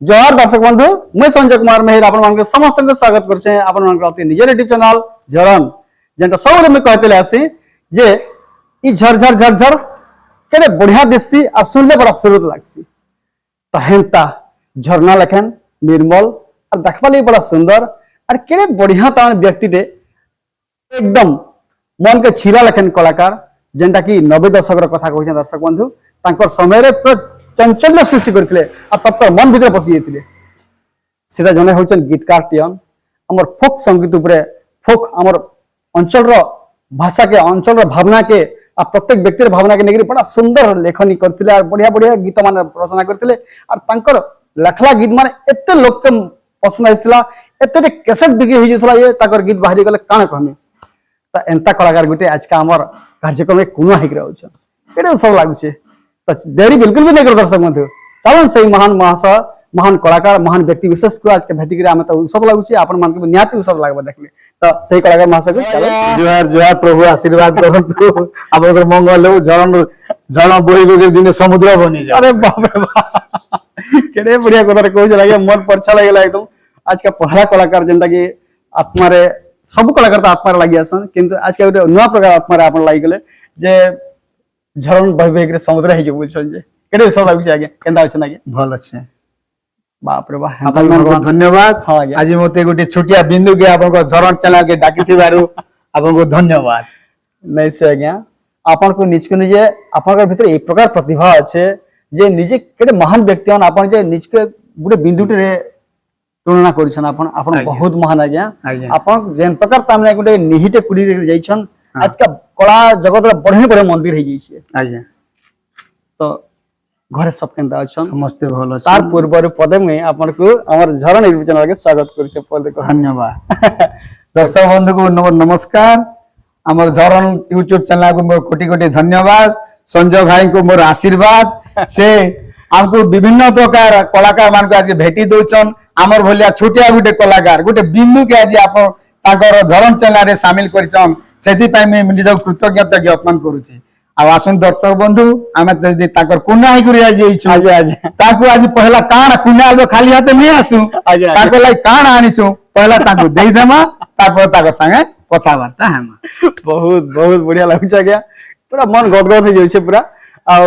जोहार दर्शक बंधु मुझे संजय कुमार मेहर आपण समस्त स्वागत करछे आपण अति निज यूट्यूब चैनल झरन जेंटा सब में कहते आसी जे ई झरझर झरझर केडे बढ़िया दिससी आ सुनले बड़ा सुरुत लागसी तो हेंता झरना लखन निर्मल और देखबा लगी बड़ा सुंदर और केडे बढ़िया तान व्यक्ति दे एकदम मन के छिरा लखन कलाकार जेंटा कि 90 दशक कथा कहछे दर्शक बंधु तांकर समय रे चंचल्य सृष्टि करथिले और सबका मन भीतर पसि जेथिले सीधा जने होचन गीतकार टियन हमर फोक संगीत उपरे फोक हमर अंचल रो भाषा के अंचल रो भावना के आ प्रत्येक व्यक्ति भावना के नेगरी बड़ा सुंदर लेखनी करथिले और बढ़िया बढ़िया गीत मान रचना करथिले और तांकर लेखला गीत माने एते लोक के पसंद आइथिला एते कैसेट बिक्री हो जथला ये ताकर गीत बाहरी गले काण कहमी तो एंता कलाकार गुटे आज का हमर कार्यक्रम में कुना हिक रहउछ केडे सब लागुछे तो देरी बिल्कुल भी नहीं कर दर्शक बंधु चलन से महान महाशय महान कलाकार महान व्यक्ति विशेष को आज के भेटी करे आमे तो उत्सव लागुछे आपन मन के निहाती उत्सव लागबा देखले तो सही कलाकार महाशय को चलो जोहार जोहार प्रभु आशीर्वाद करंतु आपन मंगल हो जन बोई बेगर दिन समुद्र बनी जा अरे बाप रे बाप केडे बढ़िया कथा कहू लागे मन परछा लागला एकदम आज का पहला कलाकार जेंटा कि आत्मा रे सब कलाकार तो आत्मा रे लागि आसन किंतु आज के नया प्रकार आत्मा रे आपन लागि गेले जे झरन बह बह समुद्र है बुझल जे केडे सब लागु आगे केंदा अछि नागे भल अच्छे बाप रे बाप आपन मन धन्यवाद हां आगे आज मते गोटे छोटिया बिंदु के आपन को झरन चला के डाकी थिबारु आपन को धन्यवाद नहीं से आज्ञा आपन को निज को निजे आपन के भीतर एक प्रकार प्रतिभा अछि जे निजे केडे महान व्यक्ति हन आपन जे निज के गुटे बिंदुटे रे तुलना करिछन आपन आपन बहुत महान आज्ञा आपन जेन प्रकार तामने गुटे निहिते कुडी रे जाइछन आज का कला जगत रे बढ़िया बढ़िया मंदिर है जाइछे आज्ञा तो घरे सब केंदा अछन समस्त भल तार पूर्व पदे में आपन को हमर झरन यूट्यूब चैनल के स्वागत करिछे पदे को धन्यवाद दर्शक बंधु को नमस्कार हमर झरन यूट्यूब चैनल को मोर कोटि कोटि धन्यवाद संजय भाई को मोर आशीर्वाद से हमको विभिन्न प्रकार कलाकार मान को आज भेटी दोचन हमर भलिया छोटिया गुटे कलाकार गुटे बिंदु के आज आप ताकर झरन चैनल रे शामिल करिछन सेति पय मैं निज कृतज्ञता ज्ञापन करूची आ आसन दर्शक बंधु आमे जदी ताकर कुना ही करी आज इछु ताको आज पहला कान कुना जो खाली हाथ नहीं आसु ताको लाई कान आनिछु पहला ताको देई देमा तापर ताको संगे कथा वार्ता हेमा बहुत बहुत बढ़िया लागछ गया पूरा मन गदगद हो जाइछे पूरा आ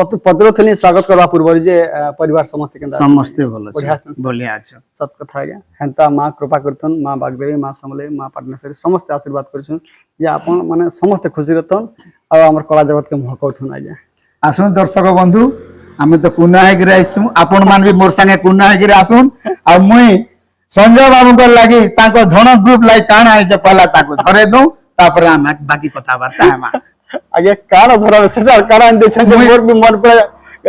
पत्र थली स्वागत करबा पूर्व जे परिवार समस्त केंदा समस्त भलो बढ़िया अच्छा सत कथा गया हेंता मां कृपा करतन मां बागदेवी मां समले मां पाटनेश्वरी समस्त आशीर्वाद करछन जे आपन माने समस्त खुशी रहतन आ हमर कला जगत के महकौथुन आज्ञा आसुन दर्शक बंधु आमे तो कुना हे गिरे आइछु आपन मान भी मोर संगे कुना हे गिरे आसुन आ मुई संजय बाबू को लागि ताको झण ग्रुप लाई काना आइ जे पहला ताको धरे दउ तापर हम बाकी कथा वार्ता हेमा आगे काना धरा सेटा काना दे छै मोर भी मन पर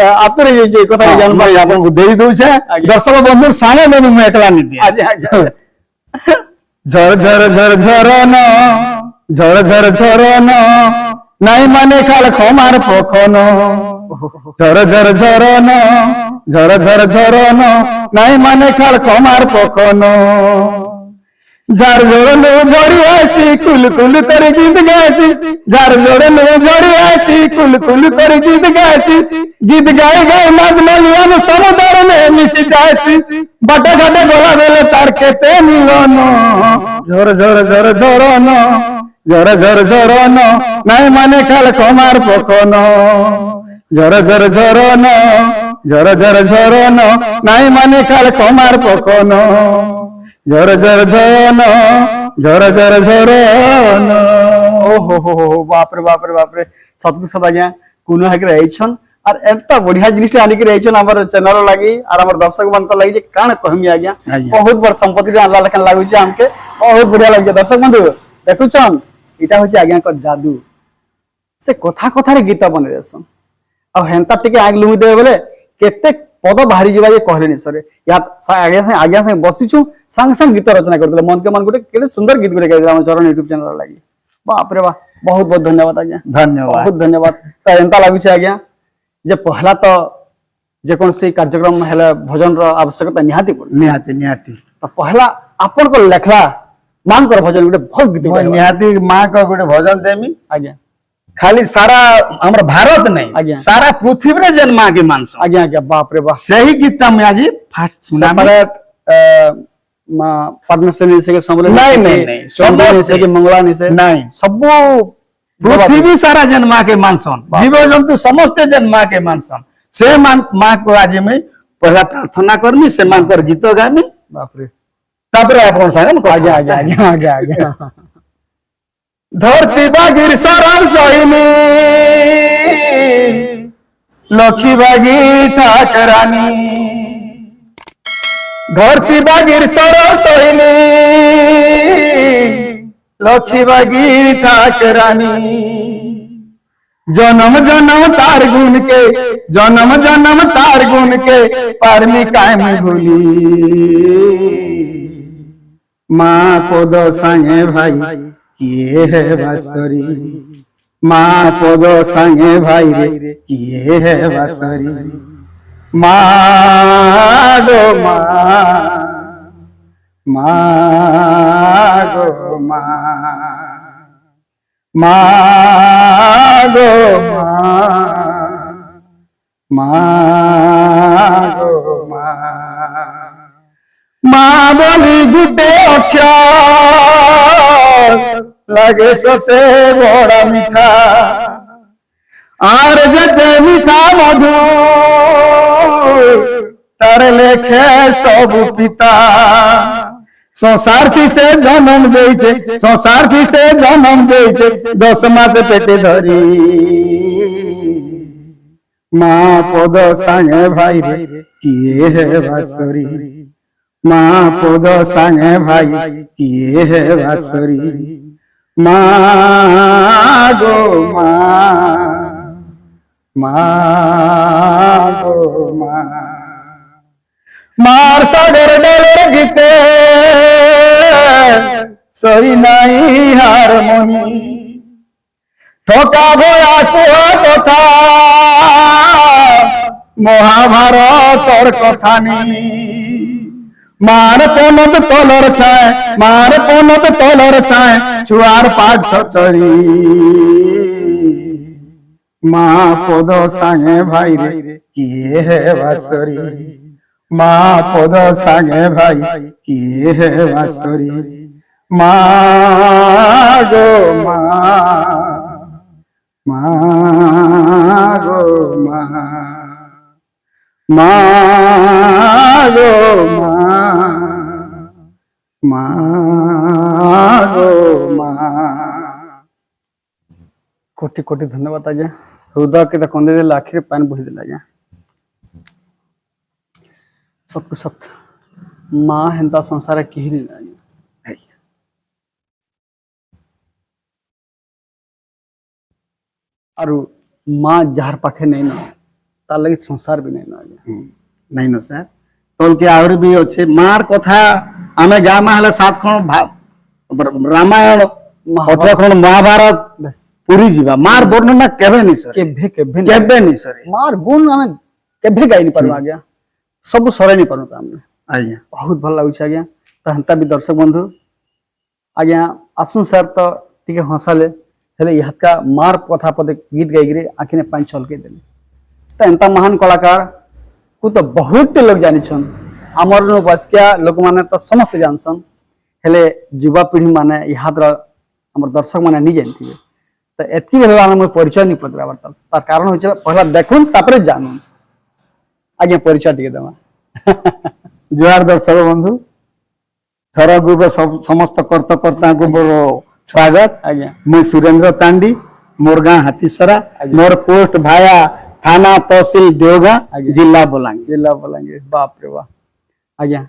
आतरे जे छै कथा जान भाई आपन को देई दउ छै दर्शक बंधु साने में मैं एकला नहीं दिया झर झर झर झरन झर झर झरन নাই মানে খাল খমার পখন ঝর ঝর ঝরন ঝর ঝর ঝরন নাই মানে খাল খমার পখন ঝার ঝরলো ঝরি আসি কুল কুল করে গীত গাইছি ঝার ঝরলো ঝরি আসি কুল কুল করে গীত গাইছি গীত গাই গাই মাগ মালিয়ান সমুদ্র মে মিশি যাইছি বাটা ঘাটে গলা বেলে তার কেতে মিলন ঝর ঝর ঝর ঝরন झर झर झरन নাই মানে খাল খমার পখন झर झर झरन झर झर झरन নাই মানে খাল খমার পখন झर झर झरन झर झर झरन ओ हो बाप रे सब सब आज्ञा कुनो हक रहिछन और एता बढ़िया जिनिस आनि के रहिछन हमर चैनल लागि और हमर दर्शक मन को लागि जे कान कहमी आज्ञा बहुत बड़ संपत्ति रे अल्लाह लखन लागु छै हमके बहुत बढ़िया लागे दर्शक बंधु देखुछन इटा होछि आज्ञा कर जादू से कथा कथा रे गीत बने देसन आ हेंता टिके आग लुमि दे बोले केते पद बाहरी जीवा ये कहले नि सरे या आगे से बसी छु संग संग गीत रचना करतले मन के मन गुटे केते सुंदर गीत गुटे गाइला हम चरण YouTube चैनल लागि बाप रे बा बहुत बहुत धन्यवाद आज्ञा धन्यवाद बहुत धन्यवाद त एंता लागु छै आज्ञा जे पहला तो जे कोन से कार्यक्रम हेले भजन रो आवश्यकता निहाती तो पहला आपन को लेखला मांग कर भजन गुटे बहुत गीत निहाती मां को गुटे भजन देमी आज्ञा खाली सारा हमर भारत नहीं आज्ञा। सारा पृथ्वी रे जेन माँ के मानस आज्ञा आज्ञा बाप रे बाप सही गीत में आज फास्ट सुनामी सेपरेट पद्मश्री से के समले नहीं, नहीं, नहीं, समले से के मंगला नहीं से नहीं सब पृथ्वी सारा जेन माँ के मानसन जीव जंतु समस्त जेन माँ के मानसन से माँ को आज मैं पहला प्रार्थना करमी से माँ कर गीत गामी बाप रे तापरे अपन संग आज्ञा आज्ञा आज्ञा आज्ञा आज्ञा धरती बागिर सरम सहिनी लखी बागिर ठाकरानी धरती बागिर सरम सहिनी लखी बागिर ठाकरानी जन्म जन्म तार गुण के जन्म जन्म तार गुण के पारमी कायम भूली माँ पद संगे भाई किए है बांसुरी माँ पद संगे भाई रे किए है बांसुरी माँ गो माँ गो माँ गो माँ गो माँ बोली गुटे अक्षर लगे ससे बड़ा मीठा आर जते मीठा मधु तार लेखे सब पिता संसारथी से जन्म देइछे संसारथी से जन्म देइछे 10 मास पेटे धरी माँ पद संगे भाई रे किए है बांसुरी माँ पद संगे भाई किए है बांसुरी माँ गो माँ गो मार सागर डोलर गीते सही नहीं हारमोनी ठोका भया कुआ कथा महाभारत और कथानी मार पोनत तलर छाए मार पोनत तलर छाए छुआर पाठ छचरी माँ पद संगे भाई रे किए है बांसुरी माँ पद संगे भाई किए है बांसुरी माँ गो माँ गो माँ गो माँ गो कोटि कोटि धन्यवाद आज्ञा हृदय के कंदे देला आखिर पानी बोही देला आज्ञा सत्य सत्य माँ हेन्ता संसार केही नहीं आज्ञा आरु माँ जार पाखे नहीं ना तार लगी संसार भी नहीं ना आज्ञा नहीं न सर तोल के आउर भी अच्छे मार कथा आमे गाँ में हले 7 खण रामायण 18 खण महाभारत बस पूरी जीवा मार वर्णना केबे नहीं सर केबे नहीं सर मार गुण हमें केबे गाई नहीं पारबा आज्ञा सब सरे नहीं पारु हमने आज्ञा बहुत भल लागुछ आज्ञा तो हंता भी दर्शक बंधु आज्ञा आसुन सर तो टिके हंसाले हेले यहका मार कथा पदे गीत गाइगिरे आखिने पांच छल के देले तो एंता महान कलाकार को तो बहुत लोग जानी छन आमर नो बसकिया लोक माने तो समस्त जानसन हेले युवा पीढ़ी माने इहादर हमर दर्शक माने नहीं जानथिबे तो एतकी बेला हम परिचय नहीं पत्र बर्तन तार कारण होइछ पहला देखुन तापरे जानून आगे परिचय टिके देमा जोहार दर्शक बंधु थरा ग्रुप समस्त कर्ता को मोर स्वागत आज्ञा मैं सुरेंद्र तांडी मोर गाँ हाथीसरा मोर पोस्ट भाया थाना तहसील देवगां जिला बलांगीर बाप रे बाप आज्ञा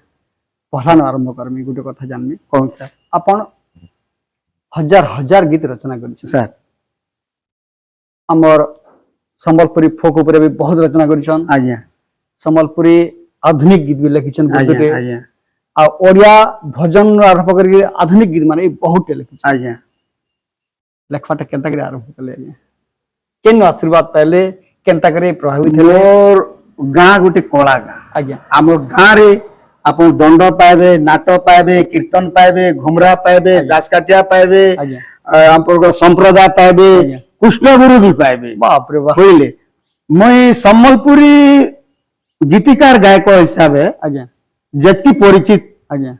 पहला न आरंभ करमी गुटे कथा जानमी कौन सर अपन हजार हजार गीत रचना करिछ सर हमर संबलपुरी फोक ऊपर भी बहुत रचना करिछन आज्ञा संबलपुरी आधुनिक गीत भी लिखिछन आज्ञा आज्ञा आ ओडिया भजन आरंभ करके आधुनिक गीत माने बहुत लिखिछन आज्ञा लेखवाटा केनता करे आरंभ करले आज्ञा केन आशीर्वाद पहले केनता करे प्रभावित हेले मोर गाँ गुटे कला गाँ आज्ञा आम गाँ रे आपन दंड पाइबे नाटक पाइबे कीर्तन पाइबे घुमरा पाइबे दासकाटिया पाइबे आज्ञा संप्रदाय पाइबे कृष्ण गुरु भी पाइबे बाप रे बाप बुझले मुई सम्बलपुरी गीतिकार गायक हिसाब से आज्ञा जति परिचित आज्ञा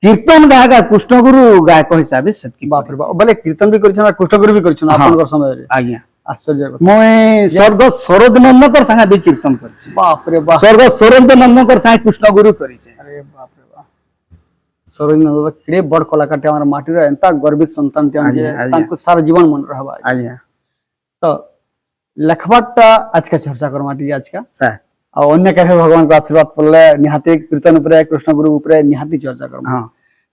कीर्तन गायक कृष्ण गुरु गायक हिसाब से बाप रे बाप बोले कीर्तन भी करछन कृष्ण गुरु भी करछन आपनकर समय रे आज्ञा आश्चर्य कथा मुई स्वर्ग सरोज नंदकर संगे भी कीर्तन करछि बाप रे बाप स्वर्ग सरोज नंदकर संगे कृष्ण गुरु करिছে अरे बाप रे बाप सरोज नंदन केड़े बड़ कलाकार हमारा माटी रे एंता गर्वित संतान ते जे तांको सारा जीवन मन रहबा आज्ञा तो लेखबाटा आज का चर्चा कर माटी आज का सर आ अन्य कहे भगवान को आशीर्वाद पड़ले निहाती कीर्तन ऊपर कृष्ण गुरु ऊपर निहाती चर्चा कर हां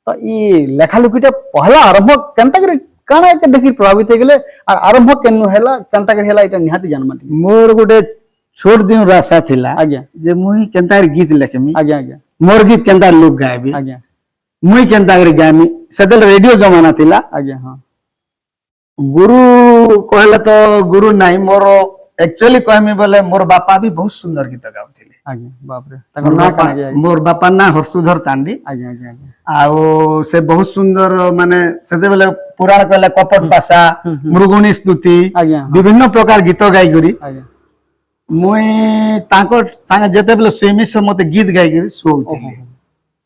तो ई लेखा लुकीटा पहला आरंभ केनता करे काना के देखि प्रभावित हे गेले और आरंभ केनु हैला केनता करे हैला इटा निहाती जानमाटी मोर गोटे छोट दिन आशा थिला आज्ञा जे मुई केनता गीत लेखमी आज्ञा आज्ञा मोर गीत केनता लोग गायबी आज्ञा मुई केनता करे गायमी सेदल रेडियो जमाना थिला आज्ञा हां गुरु कहले तो गुरु नहीं मोर एक्चुअली कहमी बोले मोर बापा भी बहुत सुंदर गीत गाउथिले आज्ञा बाप रे तकर ना काना आज्ञा मोर बापा ना हर्षुधर तांडी आज्ञा आज्ञा आज्ञा आउ से बहुत सुंदर माने सेते बेले पुराण कहले कपट भाषा मृगुणी स्तुति आज्ञा विभिन्न प्रकार गीत गाई करी आज्ञा मुई ताको संगे जेते बेले स्विमी से मते गीत गाई करी सोउथिले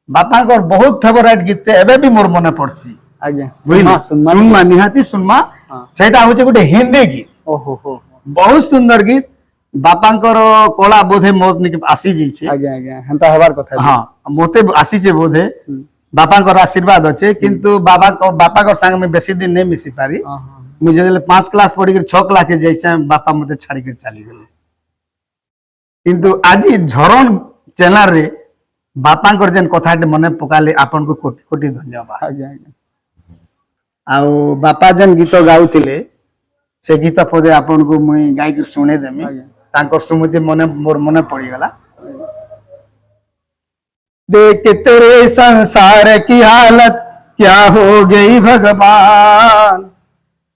बापा को बहुत फेवरेट गीत एबे भी मोर मने पड़सी आज्ञा बुझिला सुनमा सुनमा निहाती सुनमा हाँ। सेटा होचे गुटे हिंदी गीत ओहो हो बहुत सुंदर गीत बापांकर कला बोधे मोत निके आसी जाइछे आज्ञा आज्ञा हेंता हेबार कथा हां मोते आसीछे बोधे बापांकर आशीर्वाद अच्छे किंतु बापा संग में बेसी दिन नहीं मिसी पारी हां मुझे 5 क्लास पढ़ी कर 6 क्लास के जैसे बापा मते छाड़ी कर चली गेले किंतु आज झरण चैनल रे बापांकर जेन कथाटे मने पकाले आपन को कोटि कोटि धन्यवाद आज्ञा आज्ञा आउ बापा जेन गीत गाउथिले से गीत पदे आपन को मुई गाई के सुने देमी आज्ञा तांकर स्मृति मने मोर मने पड़ी गला देख तेरे संसार की हालत क्या हो गई भगवान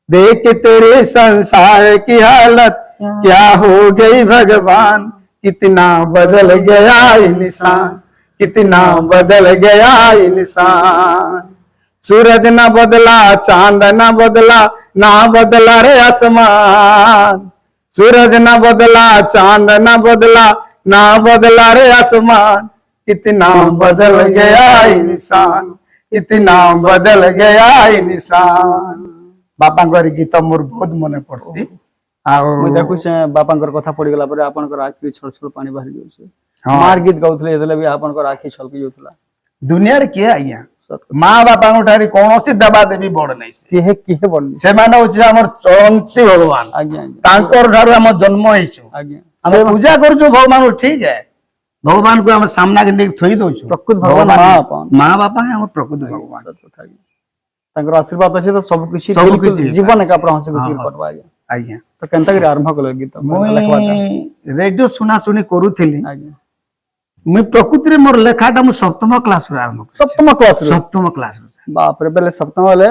देख तेरे संसार की हालत क्या हो गई भगवान कितना बदल गया इंसान कितना बदल गया इंसान सूरज ना बदला चांद ना बदला रे आसमान सूरज ना बदला चांद ना बदला रे आसमान कितना बदल गया इंसान कितना बदल गया इंसान बापा गीत मोर बहुत मने पड़सी मुई देखुछ बापांकर कथा पड़ी गला परे आपनकर आखि छोड़ छोड़ पानी बाहर जाउछ हाँ। मार गीत गाउथले एतले भी आपनकर आखि छलकी जाउथला दुनिया रे के आज्ञा सत माँ बापा ठारी कौन दबा देवी बड़ नहीं किहे बडनी से माने होछि हमर चरंती भगवान आज्ञा आज्ञा तांकर ठारू हम जन्म होइछु आज्ञा हम पूजा करछु भगवान ठीक है भगवान को हम सामना के नेक थोई दउछु प्रकृत भगवान मां अपन माँ बापा है हमर प्रकृत भगवान सत कथा आज्ञा तांकर आशीर्वाद अछि तो सब कुछ सब बिल्कुल किछि जीवन का प्रहंस कुछ पटवा आज्ञा आज्ञा तो केनता करे आरंभ कलो गीत मुई रेडियो सुना सुनी करूथिली आज्ञा मुई प्रकृति रे मोर लेखाटा मु सप्तम क्लास रे आरंभ सप्तम क्लास रे सप्तम क्लास रे बाप रे बेले सप्तम वाले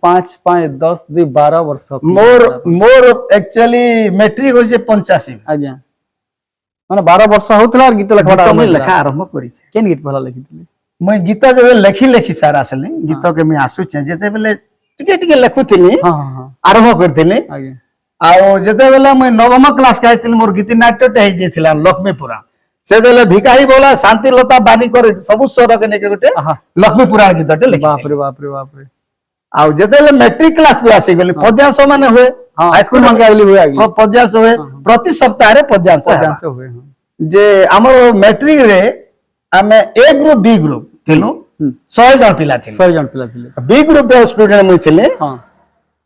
5 5 10 2 12 वर्ष मोर एक्चुअली मैट्रिक होइसे 85 आज्ञा माने 12 वर्ष होतला गीत लेखा मुई लेखा आरंभ करिছে केन गीत भला लिखितली मुई गीत जे लेखी सारा असली गीत के मैं आसुचे जेते बेले टिके टिके लेखुथिली हां हां आरंभ करथिली आज्ञा आउ जेते बेले मुई नवम क्लास के आइथिली मोर गीत नाट्यटे हे जेथिला लक्ष्मीपुरा से बेले भिखारी बोला शांति लता बानी करे सब स्वर के नेके गोटे लक्ष्मीपुरा गीतटे लिखि बाप रे बाप रे बाप रे आउ जेते बेले मैट्रिक क्लास को आसी गेली पद्यांश माने हुए हां स्कूल मन के आगली हुए आगली पद्यांश हुए प्रति सप्ताह रे पद्यांश हुए जे हमर मैट्रिक रे हमें ए ग्रुप बी ग्रुप थिलु 100 जन पिला थिलु 100 जन पिला थिले बी ग्रुप रे स्टूडेंट मुई थिले हां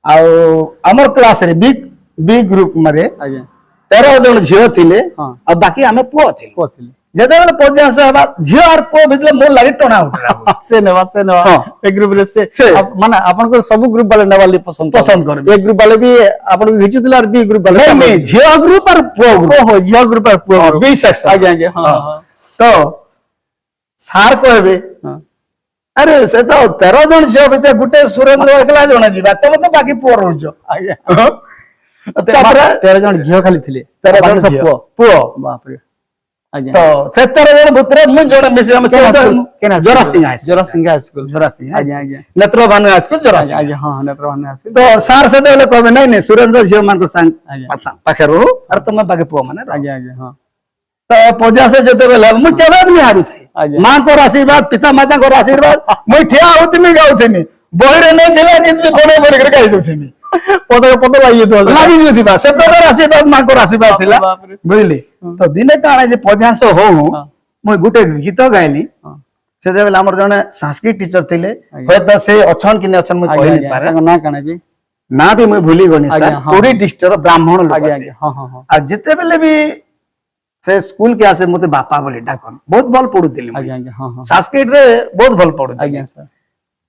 आउ हमर क्लास रे बी ग्रुप मारे आज्ञा 13 जन झियो थिले हां आ बाकी हमें पुओ थिले कोथिले जेते बेले पद्यांश हबा झियो आर पुओ भितले मोर लागि टणा उठला से नवा एक ग्रुप रे से माने आपन को सब ग्रुप वाले नवाली पसंद करबे एक ग्रुप वाले भी आपन घिचुतला और बी ग्रुप वाले नहीं झियो ग्रुप और पुओ ग्रुप ओहो झियो ग्रुप और पुओ बी सेक्शन आज्ञा आज्ञा हां तो सार कहबे हां अरे से तो 13 जन झियो भितरे गुटे सुरेंद्र एकला जण जिबा तमे तो बाकी पुओ रहजो आज्ञा 13 जन झियो खाली थिले 13 जन सब पुओ बाप रे ଆଜ୍ଞା ତ 13 ଜଣ ଭିତରେ ମୁଁ ଜଣେ ମିଶି ଆମେ ଜରାସିଂ ହାଇସ୍କୁଲ ଆଜ୍ଞା ଆଜ୍ଞା ନେତ୍ରଭାନୁ ହାଇସ୍କୁଲ ଜରାସିଂ। ଆଜ୍ଞା ହଁ ନେତ୍ରଭାନୁ ଆସିକି ତ ସାର୍ ସେତେବେଳେ କହିବେ ନାଇଁ ନାଇଁ ସୁରେନ୍ଦ୍ର ଝିଅ ମାନଙ୍କ ଆଜ୍ଞା ପାଖେ ରହୁ ଆରେ ତମେ ପାଖେ ପୁଅ ମାନେ ରହ। ଆଜ୍ଞା ଆଜ୍ଞା ହଁ ତ ପଚାଶ ଯେତେବେଳେ ମୁଁ କେବେ ବି ହାରୁଥାଏ ଆଜ୍ଞା। ମାଙ୍କର ଆଶୀର୍ବାଦ ପିତା ମାତାଙ୍କର ଆଶୀର୍ବାଦ ମୁଇଁ ଠିଆ ହଉଥିମି ଗାଉଥିମି ବହିରେ ନେଇ ଥିଲା କିନ୍ତୁ ବଡ ବଡ ଗାଇ ଦଉଥିମି ପଦ ଲାଗିଯାଇଥିବ ଲାଗି ଯାଉଥିବା ସେ ପ୍ରକାର ଆଶୀର୍ବାଦ ମାଙ୍କର ଆଶୀର୍ବାଦ ଥିଲା ବାପରେ। ବୁଝିଲେ। ତ ଦିନେ କାଣା ଯେ ପଚାଶ ହଉ ହଁ। ମୁଇଁ ଗୋଟେ ଗୀତ ଗାଇଲି ହଁ। ସେତେବେଳେ ଆମର ଜଣେ ସାଂସ୍କୃତିକ ଟିଚର ଥିଲେ ଆଜ୍ଞା। ହୁଏତ ସେ ଅଛନ୍ କି ନାଇଁ ଅଛନ୍ ମୁଇଁ ଆଜ୍ଞା କହି ଆଜ୍ଞା ପାରେ ତାଙ୍କ ନାଁ କାଣା କି ନା ବି ମୁଇଁ ଭୁଲି ଗନି ଆଜ୍ଞା, ସାର୍ ହଁ, ପୁରୀ ହଁ। ଡିଷ୍ଟ୍ରିକ୍ଟର ବ୍ରାହ୍ମଣ ଲୋକ ଆଜ୍ଞା ସେ। ଆଜ୍ଞା ହଁ ହଁ ହଁ ଆଉ ଯେତେବେଳେ ବି ସେ ସ୍କୁଲ କେ ଆସେ ମତେ ବାପା ବୋଲି ଡାକନ୍ ବହୁତ ଭଲ ପଢୁଥିଲି ମୁଇଁ ଆଜ୍ଞା ଆଜ୍ଞା ହଁ ହଁ ସାଂସ୍କୃତ ରେ ବହୁତ ଭଲ ପଢୁଥିଲି। ଆଜ୍ଞା ସାର୍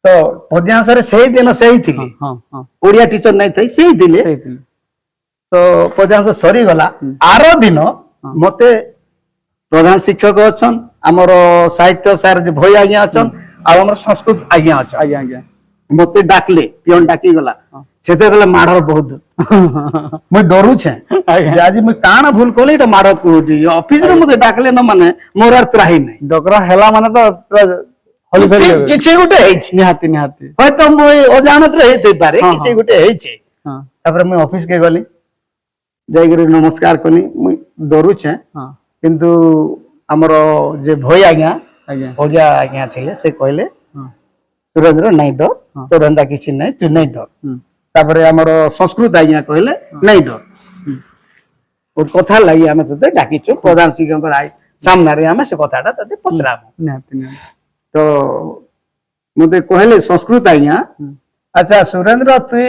ତ ପଦ୍ୟାଂଶରେ ସେଇ ଦିନ ସେଇ ହଁ ଥିଲି ହଁ ହଁ ଓଡିଆ ଟିଚର ନାଇଁ ଥାଇ ସେଇ ଥିଲେ। ସେଇଥିଲି ତ ପଦ୍ୟାଂଶ ସରିଗଲା ହୁଁ। ଆର ଦିନ ହଁ ମତେ ପ୍ରଧାନ ଶିକ୍ଷକ ଅଛନ୍ ଆମର ସାହିତ୍ୟ ସାର୍ ଯେ ଭଇ ଆଜ୍ଞା ହୁଁ ଅଛନ୍ ଆଉ ଆମର ସଂସ୍କୃତ ଆଜ୍ଞା ଅଛନ୍ ଆଜ୍ଞା ଆଜ୍ଞା ମତେ ଡାକଲେ ପିଅନ ଡାକି ଗଲା ହଁ ସେତେବେଳେ ମାଡର ବହୁତ ମୁଇଁ ଡରୁଛେ ଆଜ୍ଞା ଯେ ଆଜି ମୁଇଁ କାଣା ଭୁଲ କଲି ଏଟା ମାଡ କହୁଛି ଅଫିସରେ ଆଜ୍ଞା ମତେ ଡାକଲେ ନା ମାନେ ମୋର ଆଉ ତ୍ରାହି ନାହିଁ ଡକରା ହେଲା ମାନେ ତ ପୁରା ହଲି କିଛି ଧରି କିଛି ଗୋଟେ ହେଇଛି ନିହାତି ନିହାତି ହয়তো ମୁଇଁ ଅଜାଣତରେ ହେଇଥାଇପାରେ ହଁ କିଛି ହଁ ଗୋଟେ ହେଇଛି। ହଁ ତାପରେ ମୁଇଁ ଅଫିସ କେ ଗଲି ଯାଇକିରି ନମସ୍କାର କଲି ମୁଇଁ ଡରୁଛେ ହଁ କିନ୍ତୁ ଆମର ଯେ ଭଇ ଆଜ୍ଞା ଆଜ୍ଞା ଓଡିଆ ଆଜ୍ଞା ଥିଲେ ସେ କହିଲେ ହଁ ସୁରେନ୍ଦ୍ର ନାଇଁ ଡର ହଁ ତୋର ଏନ୍ତା କିଛି ନାଇଁ ତୁ ନାଇଁ ଡର। ହୁଁ ତାପରେ ଆମର ସଂସ୍କୃତ ଆଜ୍ଞା କହିଲେ ହଁ ନାଇଁ ଡର ହୁଁ ଗୋଟେ କଥା ଲାଗି ଆମେ ତତେ ଡାକିଛୁ ପ୍ରଧାନ ଶିକ୍ଷକଙ୍କର ସାମ୍ନାରେ ଆମେ ସେ କଥାଟା ତତେ ହୁଁ ପଚରାମୁ। ନିହାତି ନିହାତି ତ ମତେ କହିଲେ ସଂସ୍କୃତ ଆଜ୍ଞା ହୁଁ ଆଚ୍ଛା ସୁରେନ୍ଦ୍ର ତୁଇ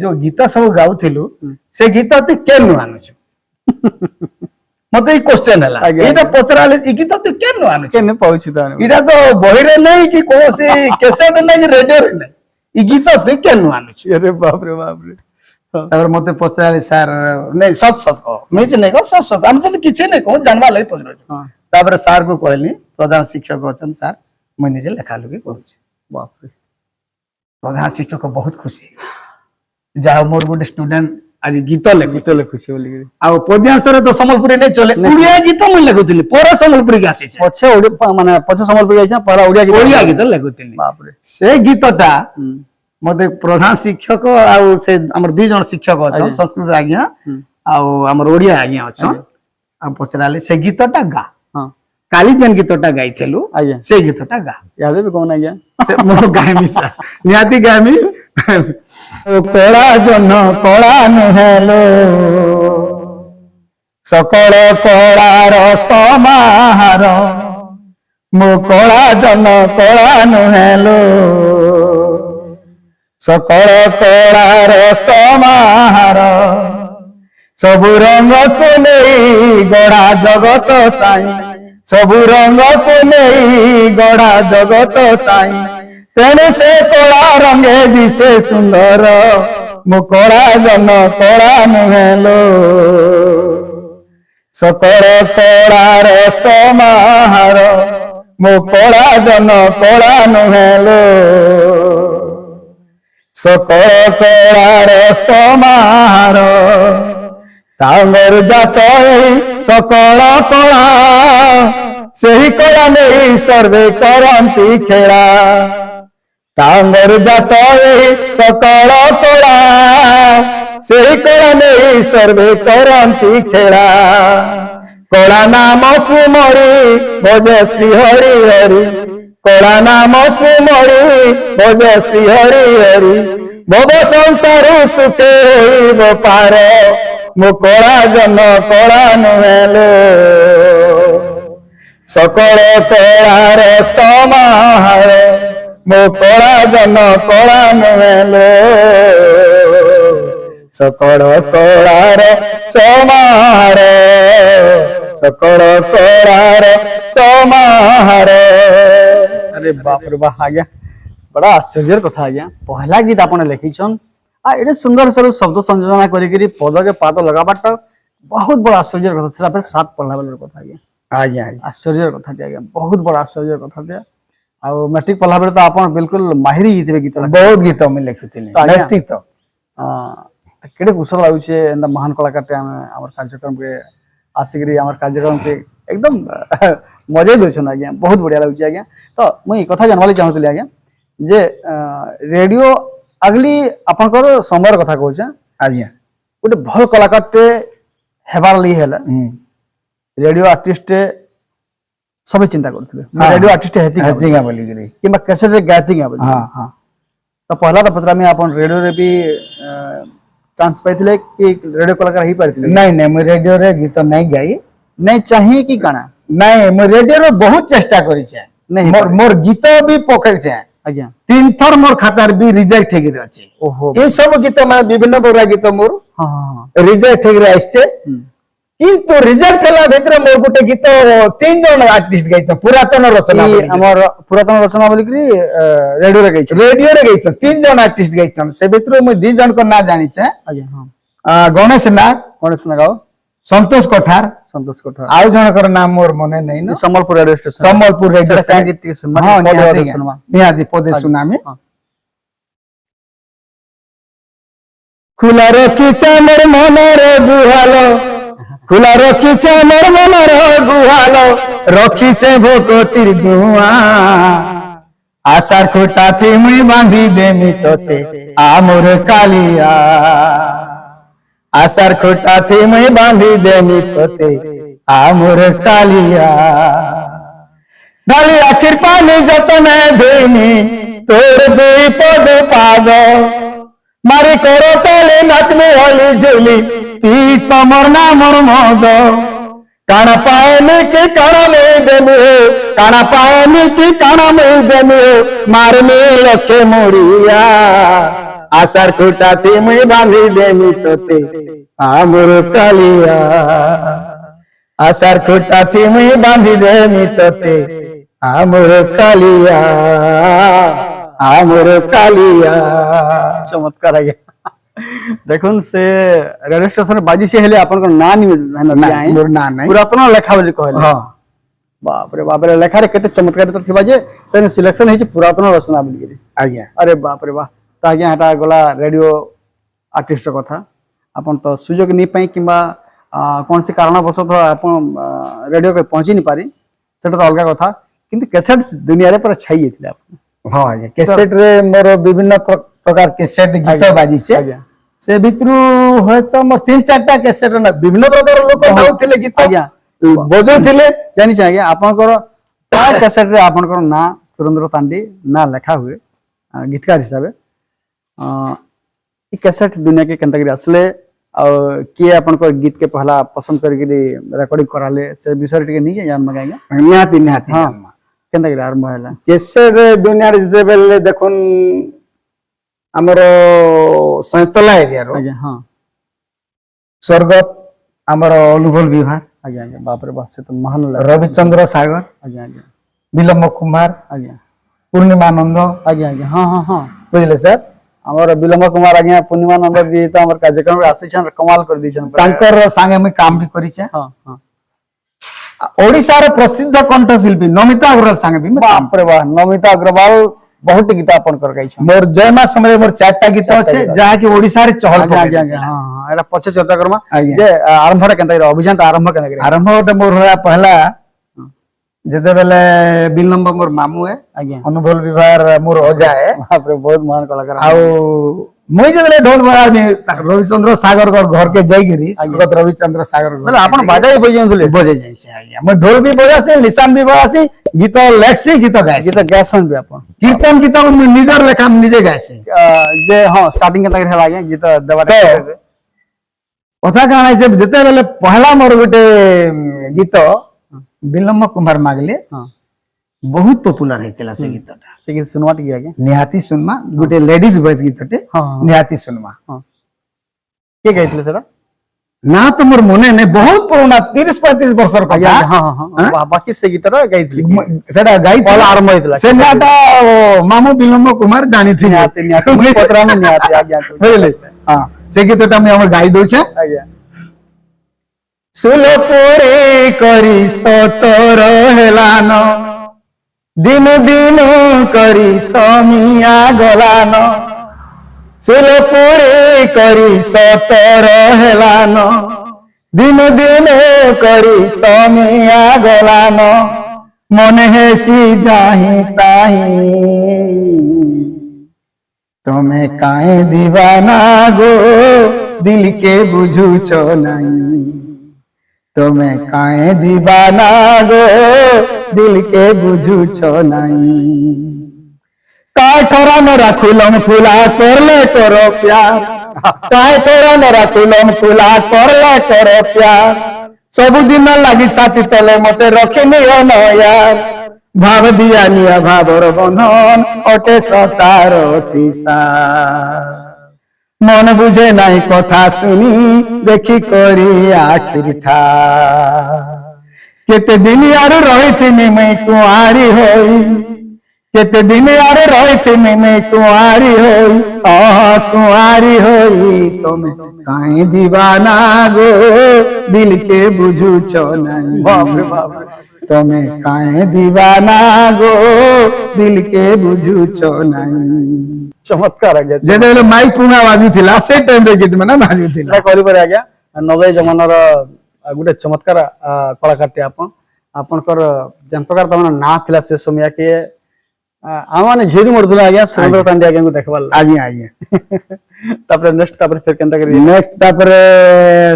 ଯୋଉ ଗୀତ ସବୁ ଗାଉଥିଲୁ ହୁଁ ସେ ଗୀତ ତୁଇ କେନୁ ଆଣୁଛୁ ମତେ ଏଇ କ୍ୱେଶ୍ଚନ ହେଲା ଆଜ୍ଞା ଏଇଟା ଆଜ୍ଞା ପଚରାଲେ ଏ ଗୀତ ତୁଇ କେନୁ ଆଣୁଛୁ କେନେ ପାଉଛି ତାହେଲେ ଏଇଟା ତ ବହିରେ ନାଇଁ କି କୌଣସି କେସେଟ ନାଇଁ କି ରେଡିଓରେ ନାଇଁ ଏ ଗୀତ ତୁଇ କେନୁ ଆଣୁଛୁ। ଆରେ ବାପରେ ବାପରେ ହଁ ତାପରେ ମତେ ପଚାରିଲେ ସାର୍ ନାଇଁ ସତ ସତ କହ ମିଛ ନାଇଁ କହ ସତ ସତ ଆମେ ତ କିଛି ନାଇଁ କହ ଜାନବା ଲାଗି ପଚାରୁଛୁ। ହଁ ତାପରେ ସାର୍ କୁ କହିଲି ପ୍ରଧାନ ଶିକ୍ଷକ ଅଛନ୍ତି ସାର୍ ମୁଇଁ ନିଜେ ଲେଖା ଲୁଖି କରୁଛି। ବାପରେ ପ୍ରଧାନ ଶିକ୍ଷକ ବହୁତ ଖୁସି ଯାହା ହଉ ମୋର ଗୋଟେ ଷ୍ଟୁଡେଣ୍ଟ ଆଜି ଗୀତ ଗୀତ ଲେଖୁଛି ଲେଖୁଛି ବୋଲିକିରି ଆଉ ପଦ୍ୟାଂଶରେ ତ ସମ୍ବଲପୁରୀ ନେଇ ଚଲେ ନାଇଁ ଓଡିଆ ଗୀତ ମୁଁ ଲେଖୁଥିଲି ପରେ ସମ୍ବଲପୁରୀ କି ଆସିছে ପଛେ ମାନେ ପଛେ ସମ୍ବଲପୁର ଯାଇଛ ପହଲା ଓଡିଆ ଓଡିଆ ଗୀତ ଲେଖୁଥିଲି ବାପରେ ସେ ଗୀତଟା ହୁଁ ମତେ ପ୍ରଧାନ ଶିକ୍ଷକ ଆଉ ସେ ଆମର ଦି ଜଣ ଶିକ୍ଷକ ଅଛନ୍ ଆଜ୍ଞା ସଂସ୍କୃତ ଆଜ୍ଞା ହୁଁ ଆଉ ଆମର ଓଡିଆ ଆଜ୍ଞା ଅଛନ୍ ଆଜ୍ଞା ଆଉ ପଚରାଲେ ସେ ଗୀତଟା ଗା ହଁ କାଲି ଯେନ୍ ଗୀତଟା ଗାଇଥିଲୁ ଆଜ୍ଞା ସେ ଗୀତଟା ଗା ୟାଦେ ବି କହୁନ ଆଜ୍ଞା ସେ ମୁଁ ଗାଇମି ସାର୍ ନିହାତି ଗାଇମି କଳା ଜହ୍ନ କଳା ନୁହେଲୋ ସକଳ କଳାର ସମାହାର ମୋ କଳା ଜହ୍ନ କଳା ନୁହେଲୋ ସକଳ କଳାର ସମାହାର ସବୁ ରଙ୍ଗକୁ ନେଇ ଗଢା ଜଗତ ସାଇଁ ସବୁ ରଙ୍ଗକୁ ନେଇ ଗଢା ଜଗତ ସାଇଁ ତେଣୁ ସେ କଳା ରଙ୍ଗେ ଦିଶେ ସୁନ୍ଦର ମୋ କଳା ଜହ୍ନ କଳା ନୁହେଲୋ ସକଳ କଳାର ସମାହାର ମୋ କଳା ଜହ୍ନ କଳା ନୁହେଲୋ ସକଳ କଳାର ସମାହାର ତାଙ୍କର ଜାତ ଏଇ ସକଳ କଳା ସେହି କଳା ନେଇ ସର୍ବେ କରନ୍ତି ଖେଳା ତାଙ୍କର ଜାତ ଏଇ ସକଳ କଳା ସେହି କଳା ନେଇ ସର୍ବେ କରନ୍ତି ଖେଳା କଳା ନାମ ସୁମରି ଭଜ ଶ୍ରୀ ହରି ହରି କଳା ନାମ ସୁମରି ଭଜ ଶ୍ରୀ ହରି ହରି ଭବ ସଂସାରୁ ସୁଖେ ହୋଇବ ପାର ମୋ କଳା ଜହ୍ନ କଳା ନୁହେଲୋ ସକଳ କଳାର ସମାହାର ମୋ କଳା ଜହ୍ନ କଳା ନୁହେଲୋ ସକଳ କଳାର ସମାହାର ସକଳ କଳାର ସମାହାର। अरे बाप रे बाप आज्ञा बड़ा आश्चर्य कथा आज्ञा पहला गीत आपने लिखिछन आ एडे सुंदर सर शब्द संयोजन करिकरी पद के पाद लगाबाटा बहुत बड़ा आश्चर्य कथा छला फिर सात पढ़ला बेल कथा आज्ञा आज्ञा आश्चर्य कथा आज्ञा बहुत बड़ा आश्चर्य कथा दिया आ मैट्रिक पढ़ला बेल तो आपन बिल्कुल माहिर हितबे गीत बहुत गीत में लिखुଥିଲି मैट्रिक तो केडे कुशल लाଗୁଛे एंदा महान कलाकार टे हमर कार्यक्रम के आसिकरी हमर कार्यक्रम के एकदम मजा दौन आज्ञा बहुत बढ़िया लगे आज्ञा तो मुई कथा जानवाली चाहूली आज्ञा जे रेडियो अगली आपनकर समय कथा कहूँ आज्ञा गोटे भल कलाकार टे हेबार लिए हेला रेडियो आर्टिस्ट सब चिंता करथिले रेडियो आर्टिस्ट हेतिगा बोली गिरी किबा कैसेट रे गायतिगा बोली हां हां तो पहला तो पत्रा में अपन रेडियो रे भी चांस पाइथिले कि रेडियो कलाकार ही पाइथिले नहीं नहीं मैं रेडियो रे गीत नहीं गाई नहीं चाहिए कि काना नहीं मैं रेडियो रे बहुत चेष्टा करी छे नहीं मोर मोर गीत भी पके छे आज्ञा 3 थर मोर खातार भी रिजेक्ट हेगिर अछि ओहो ए सब गीत माने विभिन्न प्रकार गीत मोर हां हां रिजेक्ट हेगिर आछे किंतु रिजेक्ट हला भितर मोर गुटे गीत 3 जन आर्टिस्ट गाइत पुरातन रचना ई हमर पुरातन रचना बोली कि रेडियो रे गाइत 3 जन आर्टिस्ट गाइत से भितर मैं 2 जन को ना जानि छे आज्ञा हां गणेश नाग संतोष कोठार आउ जनकर नाम मोर मने नहीं न Sambalpur radio station Sambalpur radio सेटा काहे गीत सुनमा पदे सुनमा निहाती पदे सुनामी खुला रखिछे मोर मनर गुहालो खुला रखिछे मोर मनर गुहालो रखिछे भोकतिर दुआ आशार खोटा थी मुई बांधी देमी तोते आ मोर कालिया आशार खोटा थी मुई बांधी देमी तोते आ मोर कालिया डाली आखिर पानी जतने धोइनी तोर दुई पद पाद मारी करो तले नाचमे होली झूली पी तमर ना मोर मद काना पाएनी की काना में देमी हो काना पाएनी की काना में देमी हो मार में लखे मोड़िया आशार खोटा थी मुई बांधी देमी तोते आ मोर कालिया आशार खोटा थी मुई बांधी देमी तोते आ मोर कालिया आ मोर कालिया चमत्कार आगे देखुन से रेडियो स्टेशन बाजी से हेले आपन को ना नहीं मोर ना नहीं पुरातन लेखा बोली कहले हां बाप रे लेखा रे केते चमत्कार तो थिबा जे से सिलेक्शन हेछि पुरातन रचना बोली गेली आज्ञा अरे बाप रे वाह त आज्ञा हटा गला रेडियो आर्टिस्ट कथा अपन तो सुयोग नहीं पाई किबा कौन सी कारणवशत अपन रेडियो के पहुंची नहीं पारी सेटा तो अलग कथा किंतु कैसेट दुनिया रे पर छाई जेथिले अपन हां आज्ञा कैसेट रे मोर विभिन्न प्रकार कैसेट गीत बाजी छे से भितरु होय तो मोर 3-4टा कैसेट ना विभिन्न प्रकार लोक गाउथिले गीत आज्ञा बजौथिले जानि छै आज्ञा आपन को प्राय कैसेट रे आपन को ना सुरेंद्र तांडी ना लेखा हुए गीतकार हिसाब ई कैसेट दुनिया के केंता गिरी असले और के अपन को गीत के पहला पसंद करके रिकॉर्डिंग कराले से विषय टिके नहीं जान मगाएगा निहाती हां केंता गिरी आरंभ हैला कैसेट दुनिया रे जते बेले देखुन हमर सैतला एरिया रो आज्ञा हां स्वर्गत हमर अनुभव विभाग आज्ञा बाप रे बाप से तो महान रविचंद्र सागर आज्ञा विलम्ब कुमार आज्ञा पूर्णिमानंद आज्ञा हां हां हां बुझले सर हमर विलम्ब कुमार आज्ञा पूर्णिमानंद भी तो हमर कार्यक्रम रे आसी छन कमाल कर दी छन तांकर संगे में काम भी करी छे हां हां ओडिसा रे प्रसिद्ध कंठशिल्पी नमिता अग्रवाल संगे भी बाप रे वाह नमिता अग्रवाल बहुत गीत अपन कर गई छन मोर जयमा समय मोर 4टा गीत अछि जहा कि ओडिसा रे चहल आज्ञा हां हां एटा पछे चर्चा करमा जे आरंभ रे केंता अभियान आरंभ केंता आरंभ मोर होया पहला जते बेले विलम्ब मोर मामू है आज्ञा अनुभव विभाग मोर अजा है बाप रे बहुत महान कलाकार आउ मुई जते ढोल बजाबी रविचंद्र सागर घर के जाईगिरी स्वर्गत रविचंद्र सागर मतलब आपण बाजाई बजैथले बजे जाई छै आज्ञा मैं ढोल भी बजासी निशान भी बजासी गीत लेखसी गीत गायसी गीत गायसन भी आपण कीर्तन गीत मैं निजर लेखा निजे गायसी जे हां स्टार्टिंग केंता हेला आज्ञा गीत देबा कथा काना जे जते बेले पहला मोर गुटे गीत विलम्ब कुमार मागले हां बहुत पॉपुलर हेतिला से गीतटा से गीत सुनवा टिके आज्ञा निहाती सुनमा गुटे लेडीज वॉइस गीतटे हां निहाती सुनमा हां के गाइतले सेरा ना तो मोर मने ने बहुत पुराना 30-35 वर्षर आज्ञा कथा हां हां बाकी से गीतरा गाइतली सेटा गाई पहला आरंभ हेतिला से नाटा मामू विलम्ब कुमार जानी थी निहाती पत्रा में निहाती आज्ञा बुझले हां से गीतटा मैं हमर गाई दउ छे आज्ञा सुलपुरे करी सतर हेलान दिन दिन करी समिया गलान सुलपुरे करी सतर हेलान দিনু দিনু করি সমিয়া গলান মনে হেসি যাহি তাহি তুমি কায়ে দিবানা গো দিলকে বুঝুছ নাই তুমি কায়ে দিবানা গো দিলকে বুঝুছ নাই काय थोड़ा न रखुलम खुला करले करो प्यार काय थोड़ा न रखुलम खुला करले करो प्यार सब दिन लगी छाती तले मते रखे नियो न यार भाव दिया निया भावर बंधन अटे संसार थिसा मन बुझे नहीं कथा सुनी देखी करी आखिर ठा केते दिन यार रही थी मैं कुआरी होई केते दिन यार रही थी मैं कुआरी होई तुम काहे दीवाना गो दिल के बुझू छो नहीं बाप रे बाप रे तुम काहे दीवाना गो दिल के बुझू छो नहीं चमत्कार आज्ञा जेते माइक पुंगा बाजू थिला से टाइम रे गीत मना बाजू थिला ना करि पर आज्ञा 90 जमानार गुटे चमत्कार कलाकारटे आपनकर जन प्रकार तमन ना थिला से समय के आमाने झेरी मरदुला आज्ञा सुरेंद्र तांडे आज्ञा को देखबाल आज्ञा आज्ञा तापर नेक्स्ट तापर फिर केनता करी नेक्स्ट तापर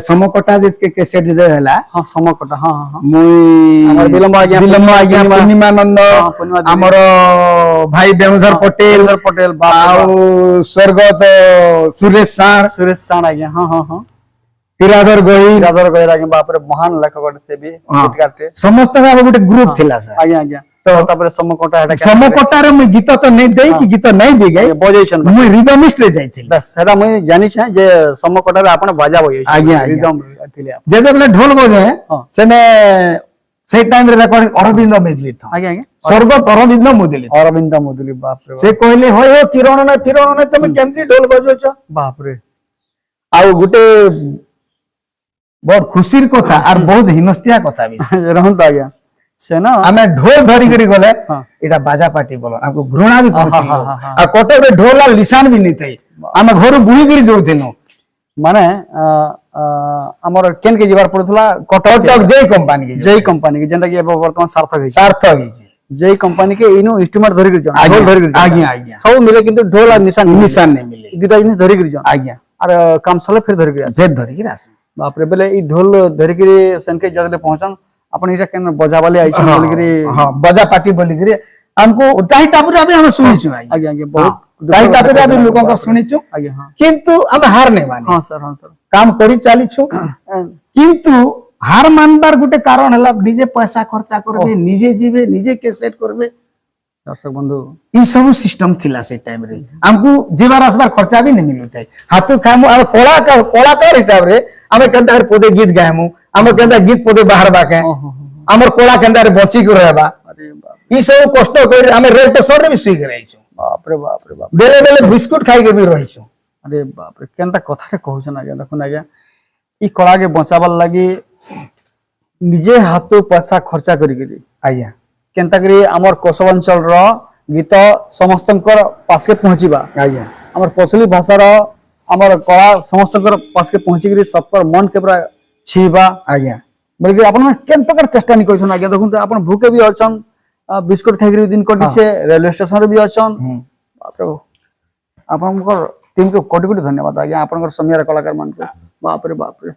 समकटा जित के कैसेट दे हला हां समकटा हां हां मुई हमर विलंब आज्ञा पूर्णिमानंद हमर भाई बेमुधर पटेल बाऊ स्वर्गत सुरेश साण आज्ञा हां हां हां पिराधर गोई आज्ञा बाप रे महान लेखक से भी गीतकार समस्त का गोटे ग्रुप थिला सर आज्ञा आज्ञा तो तापर समकटा हेटा समकटा रे मुई गीत तो नहीं देई कि गीत नहीं भी गई बजेछन मुई रिदमिस्ट रे जाइथिल बस सेटा मुई जानि छै जे समकटा रे आपण बाजा बजेछन आज्ञा रिदम थिले जेते बेले ढोल बजे सेने से टाइम रे रिकॉर्डिंग अरविंद मेजली था आज्ञा आज्ञा स्वर्गत अरविंद मुदली बाप रे से कहले हो किरण न तुम केमती ढोल बजो छ बाप रे आउ गुटे बहुत खुशीर कथा और बहुत हिनस्तिया कथा भी रहन आज्ञा से ना हमें ढोल धरी करी गले एटा बाजा पार्टी बोलो हमको घृणा भी करती आ कटक रे ढोल आ लिसान भी नहीं थई हमें घर बुही करी जोथिनो माने हमर केन के जीवार पड़थला कटक जय कंपनी के जेंटा कि वर्तमान सार्थक है जय कंपनी के इनो इंस्ट्रूमेंट धरी करी जन ढोल धरी करी आज्ञा आज्ञा सब मिले किंतु ढोल आ निशान नहीं मिले दुटा जिनिस धरी करी जन आज्ञा और काम सले फिर धरी करी फिर धरी करी बाप रे बेले ई ढोल धरी करी सनके जदले पहुंचन अपन इटा केन बजा वाले आई छन बोली करी हां बजा पार्टी बोली करी हमको टाई टापुरा भी हम सुनी छु आज्ञा आज्ञा बहुत टाई टापुरा भी लोगों को सुनी छु आज्ञा हां किंतु हम हार नहीं माने हां सर काम करी चाली छु किंतु हार मानबार गुटे कारण हला निजे पैसा खर्चा करबे निजे जीवे निजे कैसेट करबे दर्शक बंधु ई सब सिस्टम थिला से टाइम रे हमको जीवार आसबार खर्चा भी नहीं मिलु थाई हाथ खामु और कलाकार हिसाब रे हमें केंदा पदे गीत गायमु हमें केंदा गीत पदे बाहर बाके हमर कोला केंदा रे बची को रहबा अरे बाप ई सब कष्ट कर हमें रेट सर रे भी सुई कराई छु बाप रे बाप बेले बेले बिस्कुट खाई के भी रही छु अरे बाप रे केंता कथा रे कहू छन आज्ञा देखुन आज्ञा ई कला के बचावल लागि निजे हाथो पैसा खर्चा करी करी आज्ञा केंता करी हमर कोसवांचल रो गीत समस्तंकर पास के पहुंचीबा आज्ञा हमर कोसली भाषा रो हमर कला समस्तंकर पास के पहुंची करी सब पर मन के पूरा छीबा आज्ञा बल्कि अपन केन प्रकार चेष्टा नि करै छन आज्ञा देखुन त अपन भूखे भी अछन बिस्कुट खाइ करी दिन कटी से रेलवे स्टेशन रे भी अछन बाप रे अपन को टीम को कोटि कोटि धन्यवाद आज्ञा अपन समियार कलाकार मान को बाप रे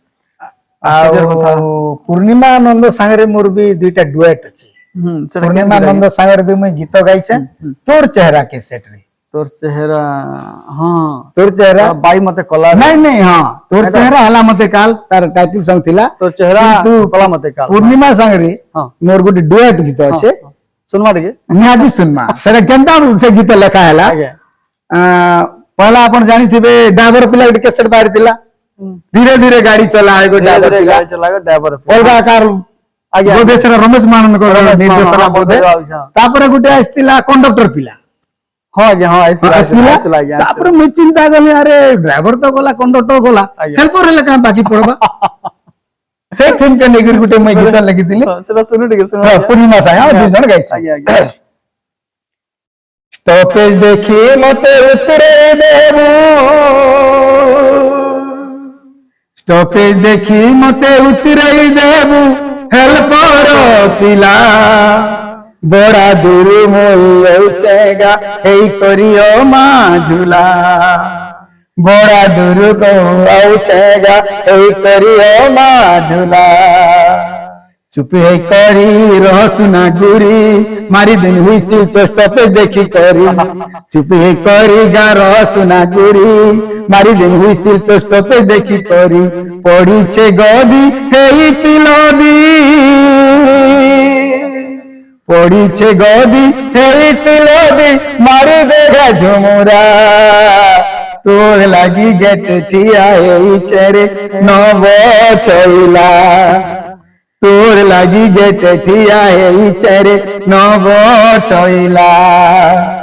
पूर्णिमानंद सांगरे मोर भी दुईटा डुएट अछि पूर्णिमानंद सांगरे भी मैं गीत गाई छे तोर चेहरा के सेट रे तोर चेहरा हां तोर चेहरा बाई मते कला नहीं हां तोर चेहरा हला मते काल तार टाइटल सॉन्ग थिला तोर चेहरा कला मते काल पूर्णिमा सांगरे हां मोर गुडी डुएट गीत अछि सुनवा दे निहादी सुनमा सेरा केंता से गीत लेखा हला पहला अपन जानी थिबे ड्राइवर पिला के कैसेट बाहर थिला धीरे धीरे गाड़ी चलाए गो ड्राइवर अलगा कार आगे बोधेश्वर रमेश मानंद को निर्देशना बोधे तापर गुटे आस्तिला कंडक्टर पिला हां आज्ञा हां आइसला आज्ञा तापर मैं चिंता गले अरे ड्राइवर तो गोला कंडक्टर गोला हेल्पर हेले का बाकी पड़बा से थीम के नेगिर गुटे मैं गीत लिखि दिली सेला सुनु ठीक सुनु पूर्णिमा साया दु जन गाइ आज्ञा आज्ञा स्टॉपेज देखी मते उतरे देबू स्टॉपेज देखी मते उतराई देबू हेल्पर पिला बड़ा दूर मोइगा एई करियो मा झूला बड़ा दूर को आउछेगा एई करियो मा झूला चुप है करी रहसुना गुरी मारी दिन हुई तो स्टॉपेज देखी करी चुप है करी गा रहसुना गुरी मारी दिन हुई तो स्टॉपेज देखी करी पड़ी छे गदी हेई तिलदी पड़ी छे गदी हेई तिलदी मारी देगा झुमुरा तोर लागी गेट ठिया हेई छेरे नव छइला तोर लागी गेट ठिया हेई छेरे नव छइला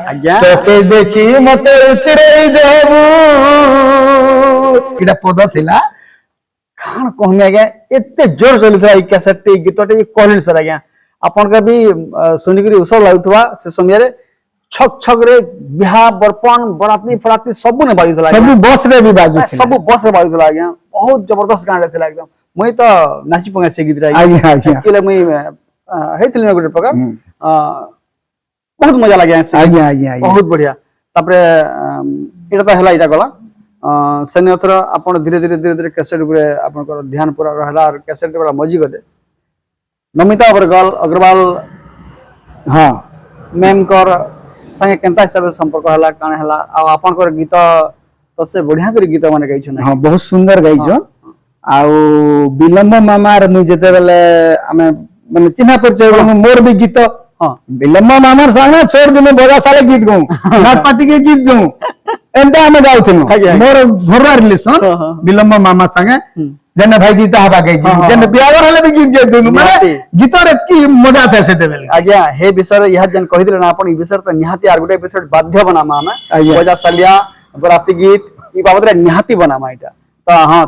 आज्ञा तोके देखी मते उतरेई देबू इडा पद थिला कौन कहमे आज्ञा एते जोर चलुथला ई कैसेट टी गीतटे कहलिन सर आज्ञा आपन का भी सुनिकरी उसर लागुथवा से समय रे छक छक रे बिहा बरपन बराती फराती सब ने बाजुथला सब बस रे भी बाजू सब बस रे बाजुथला आज्ञा बहुत जबरदस्त गाना थिला एकदम मई तो नाची पंगा से गीत रे आज्ञा आज्ञा केले मई हेतिल में गुटे प्रकार बहुत मजा लागे आज्ञा आज्ञा बहुत बढ़िया तापरे एटा तो हला इटा गला सेने अथर आपण धीरे धीरे धीरे धीरे कैसेट ऊपर आपनकर ध्यान पूरा रहला और कैसेट बड़ा मजी गले नमिता अग्रवाल हां मैम कर संगे केंता हिसाब संपर्क हला कान हला आ आपनकर गीत तो से बढ़िया कर गीत माने गाइछ ना हां बहुत सुंदर गाइछ आउ विलंब मामार मु जेते बेले हमें माने चिन्हा परिचय मोर भी गीत हां विलंब मामार संगे छोड़ दिन बजा साले गीत गाऊं नाच पार्टी के गीत गाऊं एंता हमें गाउथिन मोर घररा रिलेशन विलंब मामा संगे जने भाई जी ताहा बागे जी जने बियावर हले भी गीत गाउथुन माने गीतर की मजा था से देबेल आज्ञा हे विषय यह जन कहि दिले ना अपन ई विषय त निहाती आर गुटे एपिसोड बाध्य बनामा हमें बजा सालिया बराती गीत ई बाबत रे निहाती बनामा इटा तो हां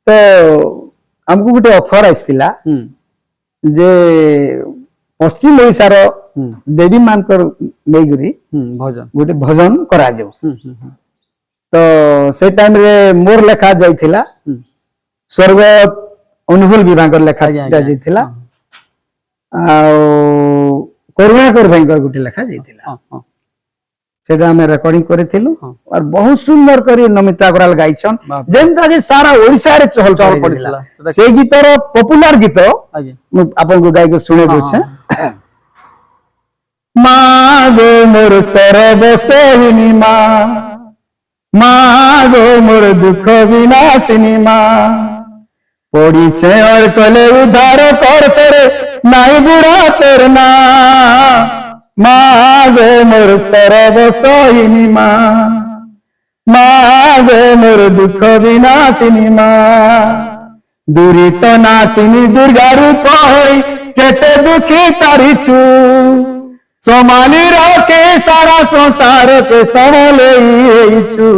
तो हमको गुटे ऑफर आइसिला जे पश्चिम ओडिसा रो देवी मानकर लेगुरी भजन गोटे भजन करा जो तो से टाइम रे मोर लेखा जाइथिला स्वर्ग अनुकूल विभाग लेखा जाइथिला आ करुणाकर भाई गोटे लेखा जाइथिला सेटा हमें रिकॉर्डिंग करेथिलु और बहुत सुंदर करी नमिता अग्रवाल गाइछन जेंता जे सारा ओडिसा रे चहल चहल पड़िला से गीतर पॉपुलर गीत आपन को गाय को सुने दोछे मागो मोर सरबसहिनी मागो मोर दुख विनाशिनी पड़ी छे और कले उधार कर तेरे नाई बुढ़ा तेर ना मागो मोर सरबसहिनी मागो मोर दुख विनाशिनी दुरित नाशिनी दुर्गा रूप होई केते दुखी तारिछु सोमाली रखे सारा संसार के समले छु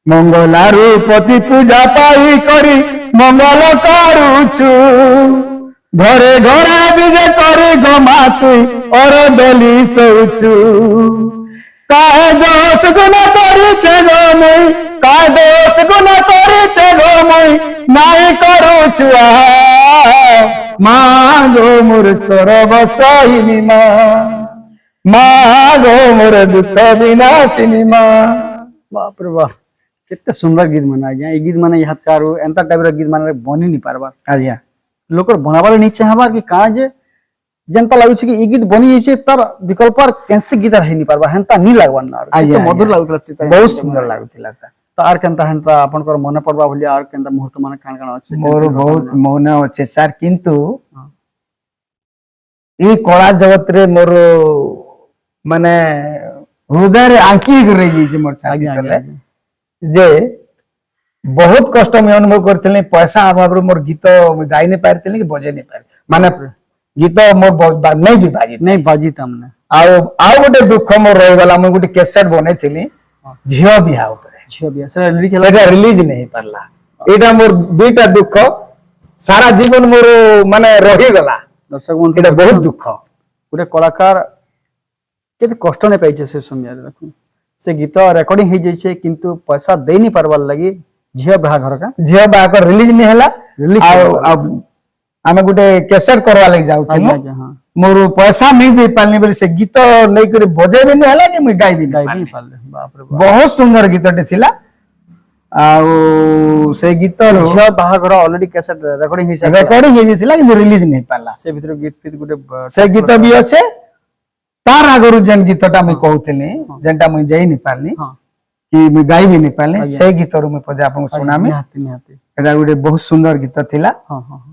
मंगला रूपति पूजा पाई करी मंगल करूछु घरे घरे विजय करे गमा तुई और दली सोचु काहे दोष गुना करी छे गो मुई काहे दोष गुना करी छे गो मुई नाई करूछु मागो मोर सरबसहिनी मागो मोर दुख विनाशिनी बाप रे बाप केते सुंदर गीत माना गया ई गीत माने यादकार एंता टाइप रे गीत माने बनी नहीं पारबा आज्ञा लोकर बनावाले नहीं चाहबा कि का जे जनता लागु छै कि ई गीत बनी छै तर विकल्प पर कैसे गीत रही नहीं पारबा हेंता नहीं लागबा ना तो मधुर लागुतला से बहुत सुंदर लागुतला सा तो आर केंता हेंता अपन कर मन पड़बा भलिया आर केंता मुहूर्त माने कान कान अछि मोर बहुत मौन अछि सर किंतु ई कला जगत रे मोर माने हृदय रे आंकी रही जे मोर छाती तले जे बहुत कष्ट में अनुभव करथिले पैसा अभाव रे मोर गीत गाई नहीं पारथिले कि बजे नहीं पार माने गीत मोर नहीं बाजी तमने आउ गोटे दुख मोर रह गला मैं गोटे कैसेट बनेथिली झियो बिहा ऊपर झियो बिहा सेटा रिलीज नहीं पारला एटा मोर दुईटा दुख सारा जीवन मोर माने रही गला दर्शक मन एटा बहुत दुख गोटे कलाकार केते कष्ट नहीं पाइछे से समय देखो से गीत रेकॉर्डिंग हे जाइछे किंतु पैसा दे नहीं पारबार लगी झियो बाहाघर का झियो बाहाघर रिलीज नहीं हला Release आमे गुटे कैसेट करवा लग जाऊ आज्ञा आज्ञा हाँ मोर पैसा नहीं दे पालनी बोले से गीत नहीं करे बजे भी नहीं हला कि मुई गाई भी गाई नहीं भी पाले बाप रे बाप बहुत सुंदर गीतटे थिला आउ से गीत झियो बाहाघर ऑलरेडी कैसेट रिकॉर्डिंग हिसाब रेकॉर्डिंग हे थिला कि रिलीज नहीं पाला से भीतर गीत फिर गुटे से गीत भी अच्छे तार आगरु जेन गीतटा मैं कहतले जेनटा मैं जाई नहीं पालनी हां कि मैं गाई भी नहीं पालनी से गीत रो मैं पजे आपन सुनामी निहाती निहाती एटा गुटे बहुत सुंदर गीत थिला हां हां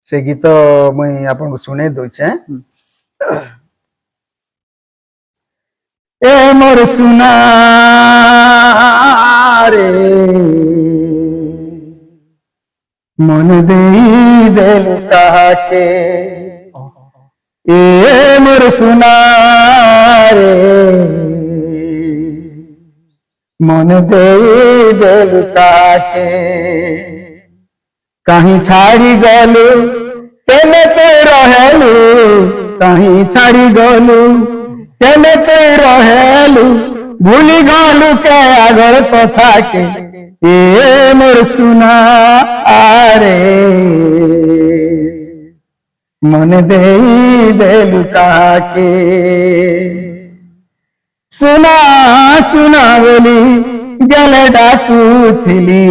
से गीत मैं आपन को सुने दोचे ए मोर सुना रे मन दे दिल काके ए मोर सुना रे मन दे दिल काके कहीं छाड़ी गलू केने ते रहेलू कहीं छाड़ी गलू केने ते रहेलू भूली गलू के आगर कथा के ए मोर सुना आरे मन दे देलू काके सुना सुना बोली गले डाकू थिली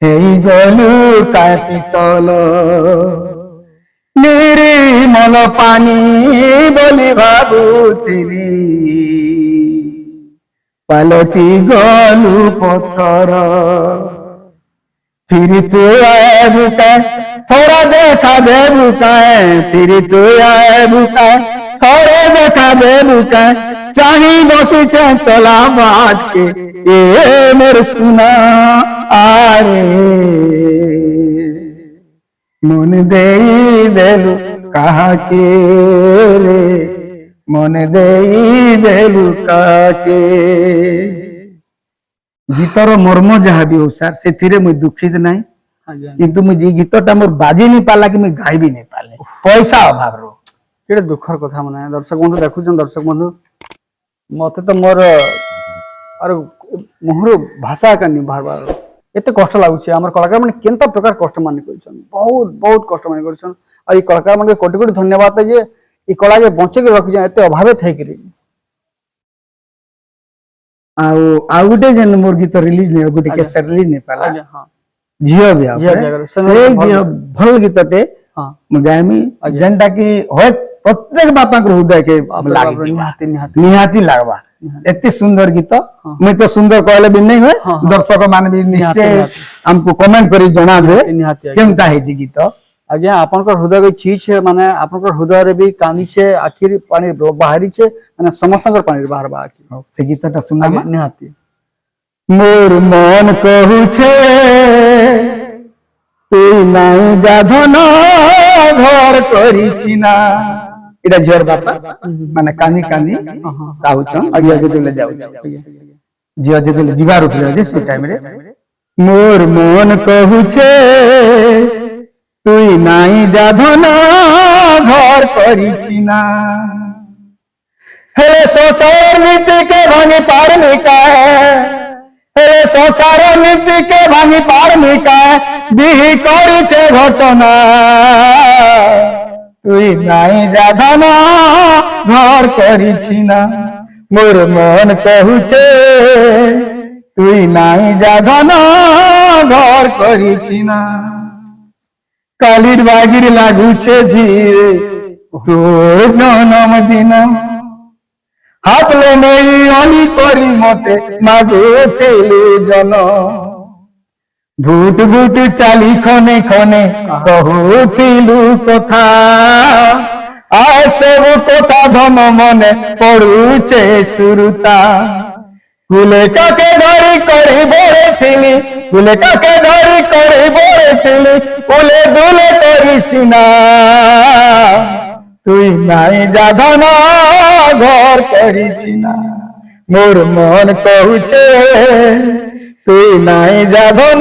हेई गलू कापितल निर्मल पानी बोली भाबुथिली पालटी गलू पत्थर फिर तू आए बुका थोड़ा देखा दे बुका फिर तू आए बुका थोड़ा देखा दे बुका चाही बसी चला बाट के ए मोर सुना आरे मन दे देलू कहा के रे मन दे देलू काके गीतर मर्म जहा भी हो सार से मुझे दुखित नहीं आज्ञा किंतु मुझे गीतटा मोर बाजी नहीं पाला कि मैं गाई भी नहीं पाले पैसा अभाव रो केडे दुखर कथा माने दर्शक बंधु देखुछन दर्शक बंधु मते तो मोर अरे मोहर भाषा का नि बार एते कष्ट लागुचे हमर कलाकार माने केनता प्रकार कष्ट माने करिछन बहुत बहुत कष्ट माने करिछन आ ई कलाकार माने कोटि कोटि धन्यवाद जे ई कला जे बंचे के रखिछन एते अभावे थई करी आउ गुटे जन मोर गीत रिलीज नहीं गुटे के रिलीज नहीं पाला आज्ञा हां झियो भी झियो भी अगर से झियो भल गीतटे हां गायमी जनटा की होय प्रत्येक बापा के हृदय के लागे निहाती निहाती निहाती लागबा एते सुंदर गीत मैं तो सुंदर कहले भी नहीं होय दर्शक मान भी निश्चय हमको कमेंट करी जणा दे निहाती केमता है जी गीत आज्ञा आपनकर हृदय के चीज है माने आपनकर हृदय रे भी कानी से आखिर पानी बाहरी छे माने समस्तकर पानी बाहर बा आखिर से गीतटा सुना निहाती मोर मन कहू छे তুই নাই যাধন ঘর করিছি না এটা ঝিওর বাপা মানে কানি কানি কাহুছন ঝিও যেতেলে যাউছি ঝিও যেতেলে ଯିବାର উঠিলে যে সেই টাইম রে মোর মন কহুছে তুই নাই যাধন ঘর করিছি না হেলে সংসার নীতিকে ভাঙি পারনি কায় হেলে সংসার নীতিকে ভাঙি পারনি কায় বিহি করিছে ঘটনা তুই নাই যাধন ঘর করিছি না মোর মন কহুছে তুই নাই যাধন ঘর করিছি না কালির বাগির লাগুছে ঝিরে তোর জন্মদিন হাতলে নেই অলি করি মতে মাগুছিলু জন ভুট ভুট চালি খনে খনে কহুছিলু কথা আর সব কথা ধন মনে পড়ুছে সুরতা কুলে কাকে ধরি করি বড়েছিলি কুলে কাকে ধরি করি বড়েছিলি কুলে দুলে করিস না তুই নাই যাধন ঘর করিছি না মোর মন কহুছে তুই নাই যাধন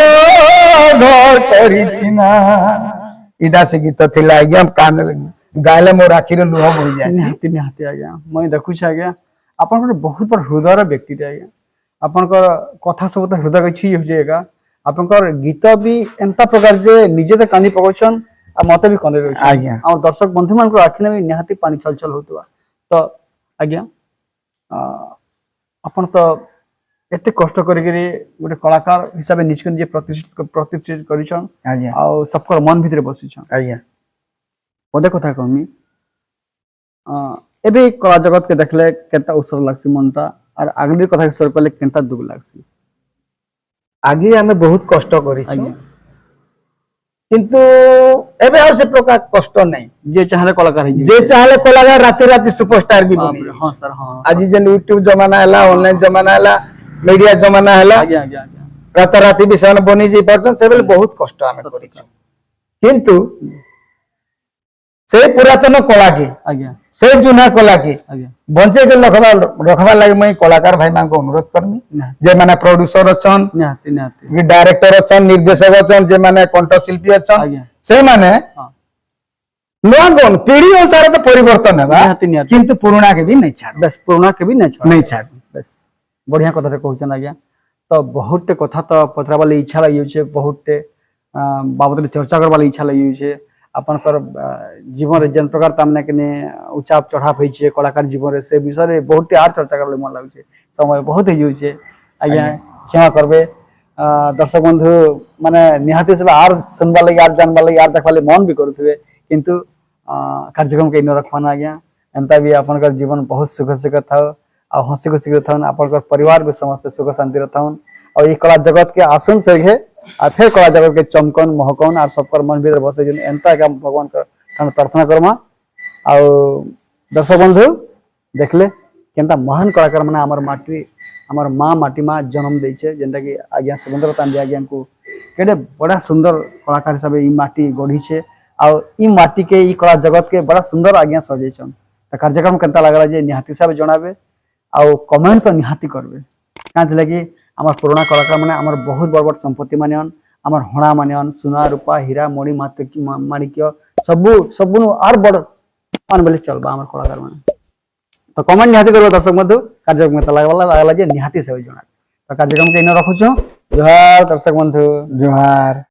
ঘর করিছি না এটা সে গীত ଥିଲା আজ্ঞା কান ଗାଇଲେ ମୋ ଆଖିରେ ଲୁହ ବୋହି ଯାଏ। ନିହାତି ନିହାତି ଆଜ୍ଞା ମୁଇଁ ଦେଖୁଛି ଆଜ୍ଞା ଆପଣ ଗୋଟେ ବହୁତ ବଡ଼ ହୃଦୟର ବ୍ୟକ୍ତିଟେ ଆଜ୍ଞା ଆପଣଙ୍କର କଥା ସବୁ ତ ହୃଦୟ ଛି ହେଉଛି ଆଜ୍ଞା ଆପଣଙ୍କର ଗୀତ ବି ଏନ୍ତା ପ୍ରକାର ଯେ ନିଜେ ତ କାନ୍ଦି ପକାଉଛନ୍ ଆଉ ମତେ ବି କାନ୍ଦି ଦଉଛନ୍ ଆଜ୍ଞା। ଆମ ଦର୍ଶକ ବନ୍ଧୁ ମାନଙ୍କର ଆଖିରେ ବି ନିହାତି ପାଣି ଛଲ ଛଲ ହଉଥିବା ତ ଆଜ୍ଞା ଆପଣ ତ ଏତେ କଷ୍ଟ କରିକିରି ଗୋଟେ କଳାକାର ହିସାବରେ ନିଜକୁ ନିଜେ ପ୍ରତିଷ୍ଠିତ କରିଛନ୍ ଆଜ୍ଞା ଆଉ ସବକର ମନ ଭିତରେ ବସିଛନ୍ ଆଜ୍ଞା ପଦେ କଥା कहମି ଏବେ କଳା ଜଗତ के देखले केता उछल लागसी मनटा और आगली कथा स्वर कले केता दुख लागसी ଆଗେ ଆମେ ବହୁତ କଷ୍ଟ କରିଛୁ ଆଜ୍ଞା କିନ୍ତୁ ଏବେ ଆଉ ସେ ପ୍ରକାର କଷ୍ଟ ନାହିଁ। जे चाहले कलाकार ही जे चाहले कलाकार राति राति सुपरस्टार भी बाप बनी रे हां सर हां आज जेन यूट्यूब जमाना है ऑनलाइन जमाना है मीडिया जमाना है आज्ञा आज्ञा आज्ञा रात राति भी से बनी जाई पारछन से बेले बहुत कष्ट आमे करिछु किंतु से पुरातन कला के आज्ञा से जुना कला के आज्ञा बंचे के रखबा लागि मैं कलाकार भाई मान को अनुरोध करमी जे माने प्रोड्यूसर अछन निहाती निहाती डायरेक्टर अछन निर्देशक अछन जे माने कंठशिल्पी अछन आज्ञा से माने हां नया कोन पीढ़ी अनुसार तो परिवर्तन है निहाती निहाती किंतु पुराना के भी नहीं छाड़ बस पुराना के भी नहीं छोड़ नहीं छाड़ बस बढ़िया कथा रे कहछन आज्ञा तो बहुत कथा तो पतरा वाली इच्छा लगी छे बहुत बाबत चर्चा करबा इच्छा लगी छे आपनकर जीवन रे जन प्रकार तामने कने उचाप चढ़ाप होई छे कलाकार जीवन रे से विषय रे बहुत आर चर्चा करले मन लागै छे समय बहुत ही छे आज्ञा क्षमा करबे दर्शक बंधु माने निहाती से आर सुनबा लगी आर जानबा लगी आर देखबा लगी मन भी करथुवे किंतु कार्यक्रम के इन रखवाना आज्ञा एंता भी आपनकर जीवन बहुत सुख सुख थाओ आ हंसी खुशी के थाउन आपनकर परिवार भी समस्त सुख शांति रथाउन और ये कला जगत के आसन फिर है और फिर कला जगत के चमकन महकन और सबकर मन भीतर बसे जन एंता का भगवान का प्रार्थना करमा आ दर्शक बंधु देखले केनता महान कलाकार माने हमर माटी हमर माँ माटी माँ जन्म दै छे जेंटा कि आज्ञा सुरेंद्र तांडे आज्ञा को केडे बड़ा सुंदर कलाकार हिसाब ई माटी गढ़ी छे आ ई माटी के ई कला जगत के बड़ा सुंदर आज्ञा सजे छन त कार्यक्रम केनता लागला जे निहाती साहब जणाबे आ कमेंट तो निहाती करबे काहे लगी आम पुराना कलाकार माने आम बहुत बड़ बड़ संपत्ति मानन आम हणा मानन सुना रूपा हीरा मणि माणिक्य सबु सबु आर बड़ मान बोले चलबा आम कलाकार माने तो कमेंट निहाती करबो दर्शक बंधु कार्यक्रम में लागला जे निहाती से जना तो कार्यक्रम के इन रखुछु जोहार दर्शक बंधु जोहार।